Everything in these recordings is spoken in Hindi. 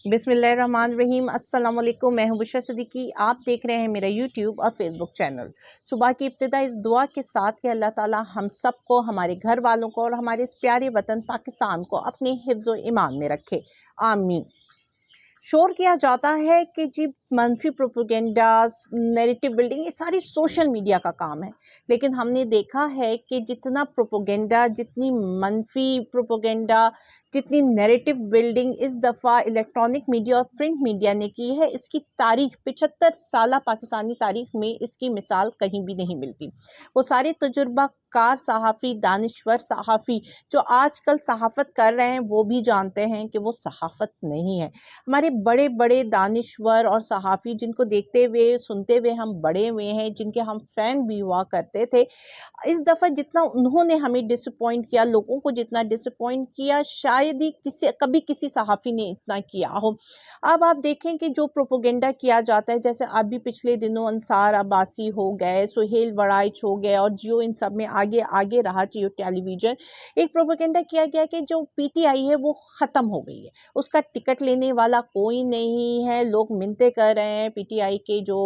बिस्मिल्लाहिर्रहमानिर्रहीम। अस्सलाम वालेकुम। मैं हूं बुशरा सिद्दीकी। आप देख रहे हैं मेरा यूट्यूब और फेसबुक चैनल। सुबह की इब्तिदा इस दुआ के साथ कि अल्लाह ताला हम सबको, हमारे घर वालों को और हमारे इस प्यारे वतन पाकिस्तान को अपने हिफ्ज़ व ईमान में रखे, आमीन। शोर किया जाता है कि जी मनफी प्रोपेगेंडास, नैरेटिव बिल्डिंग, ये सारी सोशल मीडिया का काम है। लेकिन हमने देखा है कि जितना प्रोपेगेंडा, जितनी मनफी प्रोपेगेंडा, जितनी नैरेटिव बिल्डिंग इस दफ़ा इलेक्ट्रॉनिक मीडिया और प्रिंट मीडिया ने की है, इसकी तारीख 75 साल पाकिस्तानी तारीख में इसकी मिसाल कहीं भी नहीं मिलती। वो सारे तजुर्बाकार सहाफ़ी, दानिश्वर सहाफ़ी जो आजकल सहाफ़त कर रहे हैं, वो भी जानते हैं कि वो सहाफ़त नहीं है। हमारे बड़े बड़े दानिश्वर और सहाफ़ी जिनको देखते हुए, सुनते हुए हम बड़े हुए हैं, जिनके हम फ़ैन भी हुआ करते थे, इस दफ़ा जितना उन्होंने हमें डिसअपॉइंट किया, लोगों को जितना डिसअपॉइंट किया, शायद ही कभी किसी सहाफ़ी ने इतना किया हो। अब आप देखें कि जो प्रोपेगेंडा किया जाता है, जैसे अभी पिछले दिनों अंसार अब्बासी हो गए, सुहेल वड़ाइच हो गए और जियो, इन सब में आगे आगे रहा जियो टेलीविज़न। एक प्रोपेगेंडा किया गया कि जो पीटीआई है वो ख़त्म हो गई है, उसका टिकट लेने वाला कोई नहीं है। लोग मिन्नतें कर रहे हैं, पीटीआई के जो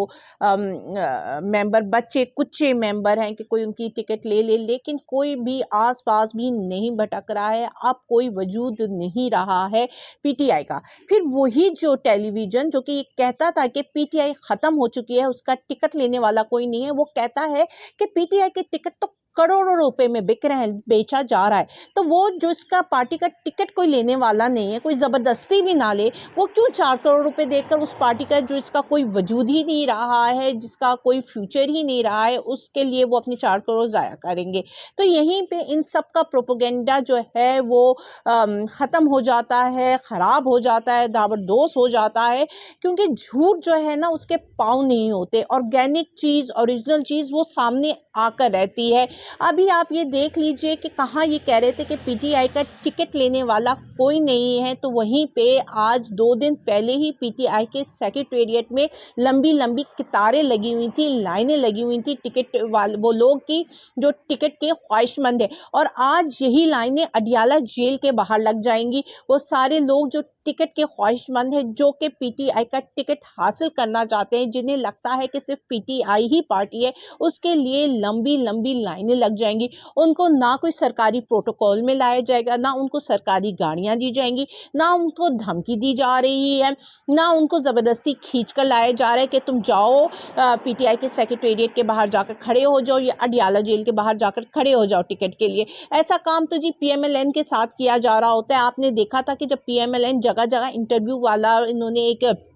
मेंबर, बच्चे कुच्चे मेंबर हैं, कि कोई उनकी टिकट ले ले, लेकिन कोई भी आसपास भी नहीं भटक रहा है। अब कोई वजूद नहीं रहा है पीटीआई का। फिर वही जो टेलीविज़न जो कि कहता था कि पीटीआई ख़त्म हो चुकी है, उसका टिकट लेने वाला कोई नहीं है, वो कहता है कि पीटीआई के टिकट तो करोड़ों रुपए में बिक रहे हैं, बेचा जा रहा है। तो वो जो इसका पार्टी का टिकट कोई लेने वाला नहीं है, कोई ज़बरदस्ती भी ना ले, वो क्यों 4 करोड़ रुपए देकर उस पार्टी का जो इसका कोई वजूद ही नहीं रहा है, जिसका कोई फ्यूचर ही नहीं रहा है, उसके लिए वो अपने 4 करोड़ ज़ाया करेंगे। तो यहीं पे इन सब का प्रोपेगेंडा जो है वो ख़त्म हो जाता है, ख़राब हो जाता है, दावरदोस हो जाता है, क्योंकि झूठ जो है ना उसके पाँव नहीं होते। ऑर्गेनिक चीज़, ओरिजिनल चीज़ वो सामने आकर रहती है। अभी आप ये देख लीजिए कि कहाँ ये कह रहे थे कि पीटीआई का टिकट लेने वाला कोई नहीं है, तो वहीं पे आज 2 दिन पहले ही पीटीआई के सेक्रेटेरिएट में लंबी लंबी कतारें लगी हुई थी, लाइनें लगी हुई थी टिकट वाले वो लोग की जो टिकट के ख्वाहिशमंद है। और आज यही लाइनें अडियाला जेल के बाहर लग जाएंगी। वो सारे लोग जो टिकट के ख्वाहिशमंद हैं, जो कि पीटीआई का टिकट हासिल करना चाहते हैं, जिन्हें लगता है कि सिर्फ पीटीआई ही पार्टी है, उसके लिए लंबी लंबी लाइनें लग जाएंगी। उनको ना कोई सरकारी प्रोटोकॉल में लाया जाएगा, ना उनको सरकारी गाड़ियां दी जाएंगी, ना उनको धमकी दी जा रही है, ना उनको ज़बरदस्ती खींच कर लाया जा रहा है कि तुम जाओ पीटीआई के सेक्रेटेरिएट के बाहर जाकर खड़े हो जाओ या अडियाला जेल के बाहर जाकर खड़े हो जाओ टिकट के लिए। ऐसा काम तो जी पीएमएलएन के साथ किया जा रहा होता है। आपने देखा था कि जब पीएमएलएन जगह जगह इंटरव्यू वाला, इन्होंने एक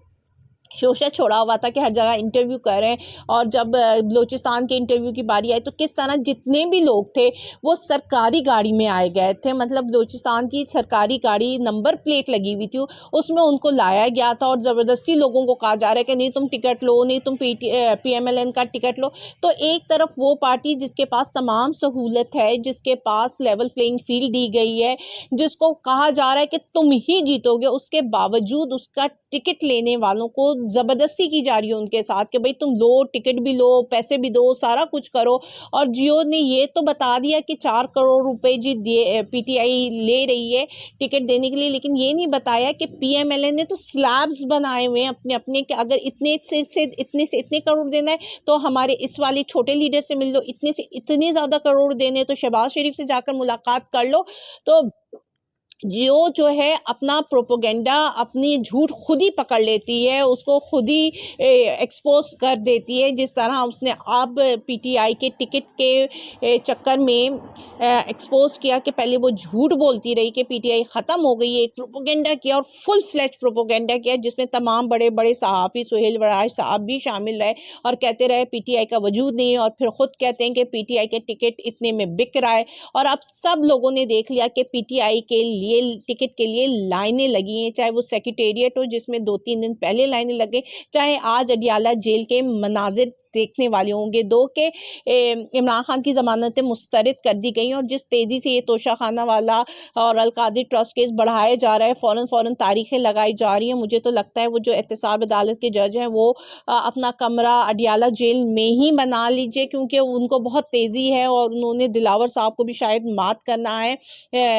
शोशा छोड़ा हुआ था कि हर जगह इंटरव्यू कर रहे हैं, और जब बलूचिस्तान के इंटरव्यू की बारी आई तो किस तरह जितने भी लोग थे वो सरकारी गाड़ी में आए गए थे। मतलब बलूचिस्तान की सरकारी गाड़ी, नंबर प्लेट लगी हुई थी, उसमें उनको लाया गया था और ज़बरदस्ती लोगों को कहा जा रहा है कि नहीं तुम टिकट लो, नहीं तुम पीएमएलएन का टिकट लो। तो एक तरफ वो पार्टी जिसके पास तमाम सहूलत है, जिसके पास लेवल प्लेइंग फील्ड दी गई है, जिसको कहा जा रहा है कि तुम ही जीतोगे, उसके बावजूद उसका टिकट लेने वालों को ज़बरदस्ती की जा रही है उनके साथ कि भाई तुम लो, टिकट भी लो, पैसे भी दो, सारा कुछ करो। और जियो ने ये तो बता दिया कि 4 करोड़ रुपए जी पीटीआई ले रही है टिकट देने के लिए, लेकिन ये नहीं बताया कि पीएमएलएन ने तो स्लैब्स बनाए हुए हैं अपने अपने कि अगर इतने से इतने करोड़ देना है तो हमारे इस वाले छोटे लीडर से मिल लो, इतने से इतने ज़्यादा करोड़ देने तो शहबाज शरीफ से जाकर मुलाकात कर लो। तो जियो जो है अपना प्रोपेगेंडा, अपनी झूठ खुद ही पकड़ लेती है, उसको खुद ही एक्सपोज कर देती है। जिस तरह उसने अब पीटीआई के टिकट के चक्कर में एक्सपोज किया कि पहले वो झूठ बोलती रही कि पीटीआई ख़त्म हो गई है, एक प्रोपेगेंडा किया और फुल फ्लैश प्रोपेगेंडा किया, जिसमें तमाम बड़े बड़े सहाफ़ी, सुहेल वड़ाइच साहब भी शामिल रहे और कहते रहे पीटीआई का वजूद नहीं है, और फिर ख़ुद कहते हैं कि पीटीआई के टिकट इतने में बिक रहा है। और अब सब लोगों ने देख लिया कि पीटीआई के लिए टिकट के लिए लाइनें लगी हैं, चाहे वो सेक्रेटेरिएट हो जिसमें 2-3 दिन पहले लाइनें लगे, चाहे आज अडियाला जेल के मनाजिर देखने वाले होंगे। दो के इमरान खान की ज़मानतें मुस्तरद कर दी गई और जिस तेज़ी से ये तोशाखाना वाला और अलकादी ट्रस्ट केस बढ़ाया जा रहा है, फ़ौरन तारीखें लगाई जा रही हैं। मुझे तो लगता है वो जो एहतसाब अदालत के जज हैं वो अपना कमरा अडियाला जेल में ही बना लीजिए, क्योंकि उनको बहुत तेज़ी है और उन्होंने दिलावर साहब को भी शायद मात करना है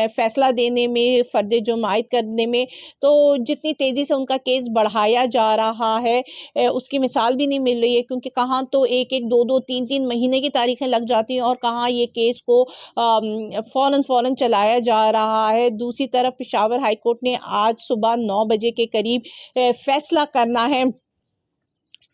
फ़ैसला देने में फर्द जुर्म आयद करने में, तो जितनी तेज़ी से उनका केस बढ़ाया जा रहा है उसकी मिसाल भी नहीं मिल रही है, क्योंकि कहाँ तो 1-1, 2-2, 3-3 महीने की तारीखें लग जाती हैं और कहाँ ये केस को फ़ौरन चलाया जा रहा है। दूसरी तरफ पेशावर हाई कोर्ट ने आज सुबह 9 बजे के करीब फैसला करना है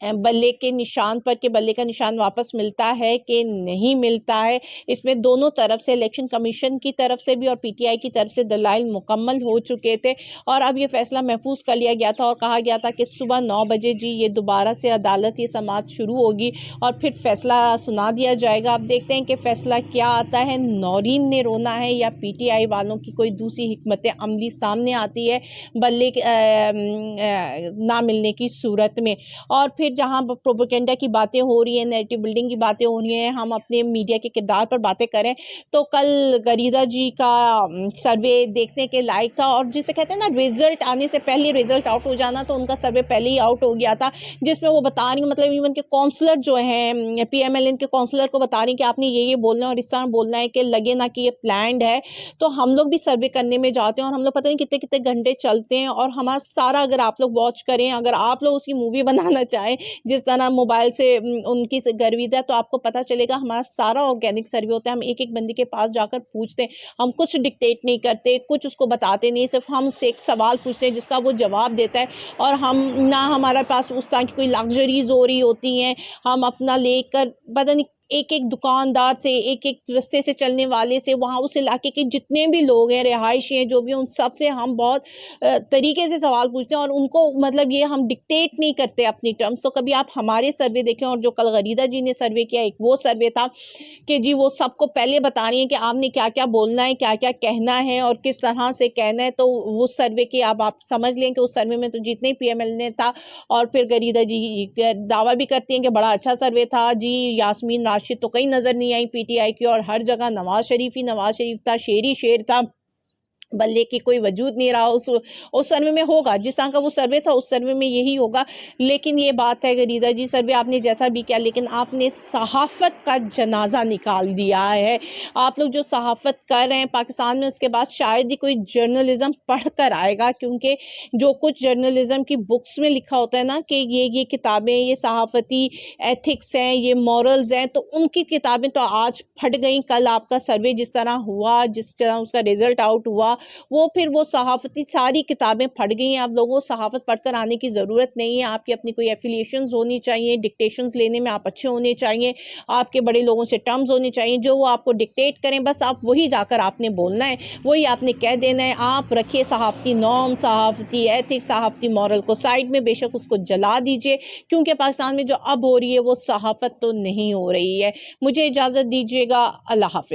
बल्ले के निशान पर, कि बल्ले का निशान वापस मिलता है कि नहीं मिलता है। इसमें दोनों तरफ से, इलेक्शन कमीशन की तरफ से भी और पीटीआई की तरफ से दलाइल मुकम्मल हो चुके थे और अब ये फैसला महफूज कर लिया गया था और कहा गया था कि सुबह 9 बजे जी ये दोबारा से अदालत ये समाअत शुरू होगी और फिर फैसला सुना दिया जाएगा। अब देखते हैं कि फैसला क्या आता है, नौरीन ने रोना है या पीटीआई वालों की कोई दूसरी हिकमत अमली सामने आती है बल्ले ना मिलने की सूरत में। और फिर जहां प्रोपेगेंडा की बातें हो रही हैं, नैरेटिव बिल्डिंग की बातें हो रही हैं, हम अपने मीडिया के किरदार पर बातें करें तो कल गरीदा जी का सर्वे देखने के लायक था और जिसे कहते हैं ना, रिजल्ट आने से पहले रिजल्ट आउट हो जाना, तो उनका सर्वे पहले ही आउट हो गया था, जिसमें वो बता रही, मतलब इवन के काउंसलर जो हैं पीएमएलएन के काउंसलर को बता रही कि आपने ये बोलना है और इस तरह बोलना है कि लगे ना कि ये प्लान्ड है। तो हम लोग भी सर्वे करने में जाते हैं और हम लोग पता नहीं कितने कितने घंटे चलते हैं और हमारा सारा, अगर आप लोग वॉच करें, अगर आप लोग उसकी मूवी बनाना चाहें जिस तरह मोबाइल से उनकी गर्विदा, तो आपको पता चलेगा हमारा सारा ऑर्गेनिक सर्वे होता है। हम एक एक बंदे के पास जाकर पूछते हैं, हम कुछ डिक्टेट नहीं करते, कुछ उसको बताते नहीं, सिर्फ हम उससे एक सवाल पूछते हैं जिसका वो जवाब देता है और हम ना, हमारे पास उस तरह की कोई लग्जरीज हो रही होती हैं, हम अपना लेकर पता नहीं एक एक दुकानदार से, एक एक रास्ते से चलने वाले से, वहाँ उस इलाके के जितने भी लोग हैं, रिहायशी हैं, जो भी, उन सब से हम बहुत तरीके से सवाल पूछते हैं और उनको, मतलब ये हम डिक्टेट नहीं करते अपनी टर्म्स। तो कभी आप हमारे सर्वे देखें, और जो कल गरीदा जी ने सर्वे किया, एक वो सर्वे था कि जी वो सबको पहले बता रही हैं कि आपने क्या क्या बोलना है, क्या क्या कहना है और किस तरह से कहना है। तो उस सर्वे की अब आप समझ लें कि उस सर्वे में तो जितने पीएमएल ने था, और फिर गरीदा जी दावा भी करती हैं कि बड़ा अच्छा सर्वे था जी, यास्मीन राशिद तो कहीं नजर नहीं आई पीटीआई की, और हर जगह नवाज शरीफ था, शेर ही शेर था, बल्ले की कोई वजूद नहीं रहा। उस सर्वे में होगा, जिस तरह का वो सर्वे था उस सर्वे में यही होगा। लेकिन ये बात है गरीदा जी, सर्वे आपने जैसा भी किया, लेकिन आपने सहाफ़त का जनाजा निकाल दिया है। आप लोग जो सहाफ़त कर रहे हैं पाकिस्तान में, उसके बाद शायद ही कोई जर्नलिज़्म पढ़ कर आएगा, क्योंकि जो कुछ जर्नलिज़्म की बुक्स में लिखा होता है ना कि ये किताबें, ये सहाफ़ती एथिक्स हैं, ये मॉरल्स हैं, तो उनकी किताबें तो आज फट गई। कल आपका सर्वे जिस तरह हुआ, जिस तरह उसका रिज़ल्ट आउट हुआ, वो फिर वो सहाफ़ती सारी किताबें फट गई हैं। आप लोगों को सहाफ़त पढ़कर आने की ज़रूरत नहीं है। आपकी अपनी कोई एफिलिएशंस होनी चाहिए, डिक्टेशंस लेने में आप अच्छे होने चाहिए, आपके बड़े लोगों से टर्म्स होने चाहिए, जो वो आपको डिक्टेट करें बस आप वही जाकर आपने बोलना है, वही आपने कह देना है। आप रखिए सहाफ़ती नॉर्म, सहाफ़ती एथिक्स, सहाफ़ती मॉरल को साइड में, बेशक उसको जला दीजिए, क्योंकि पाकिस्तान में जो अब हो रही है वो सहाफ़त तो नहीं हो रही है। मुझे इजाज़त दीजिएगा, अल्लाह हाफ़िज़।